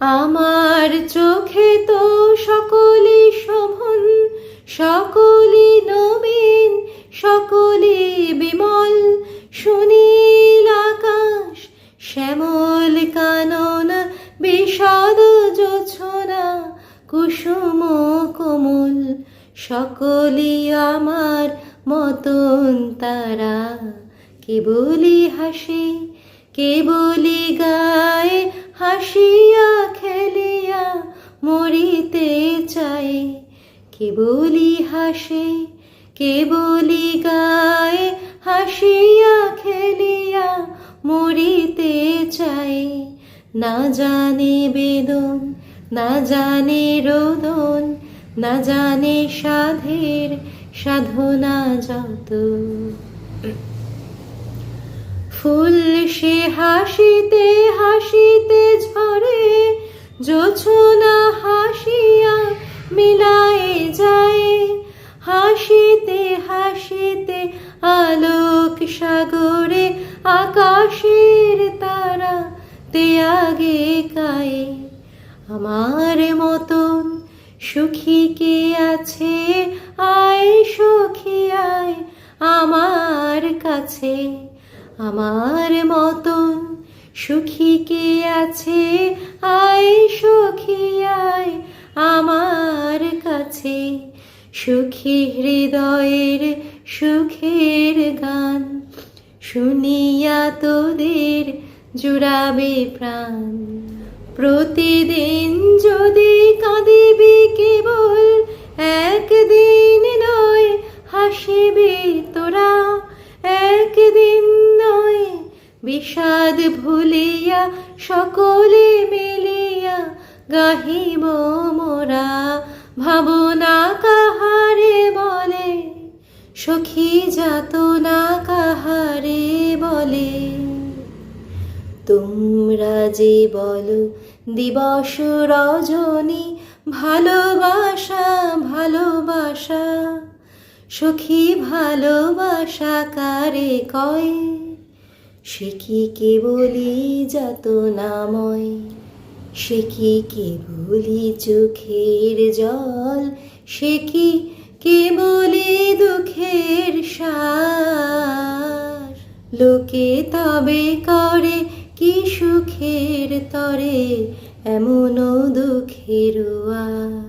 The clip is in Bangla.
আমার চোখে তো সকলই শোভন, সকলই নবীন, সকলই বিমল। সুনীল আকাশ, শ্যামল কানন, বিশদ জোছনা, কুসুম কোমল। সকলই আমার মতন তারা, কেবলই হাসে, কেবলই গায়, হাসিয়া খেলিয়া মরিতে চায়। কেবলই হাসে, কেবলই গায়, হাসিয়া খেলিয়া মরিতে চায়। না জানে বেদন, না জানে রোদন, না জানে সাধের সাধনা যত। ফুল সে হাসিতে হাসিতে ঝরে, জোছনা হাসিয়া মিলায়ে যায়। হাসিতে হাসিতে আলোক সাগরে, আকাশের তারা তে আগে কায়ে। আমার মতন সুখী কে আছে, আয় সখী আয় আমার কাছে। আমার মতন সুখী কে আছে, আয় সখী আয় আমার কাছে। সুখী হৃদয়ের সুখের গান, শুনিয়া তোদের জুড়াবে প্রাণ। প্রতিদিন যদি কাঁদিবি কেবল, একদিন নয় হাসিবি তোরা। একদিন নয় বিষাদ ভুলিয়া, সকলে মিলিয়া গাহিব মোরা। ভাবনা কাহারে বলে, সখী যাতনা কাহারে বলে। তোমরা যে বলো দিবস রজনী, ভালোবাসা ভালোবাসা, সখী ভালোবাসা কারে কয়? সে কি কেবলি যাতনাময়, সে কি কেবলি চোখের জল, সে কি কেবলি দুঃখের সার। লোকে তবে করে কি সুখের তরে, এমন দুঃখের আর।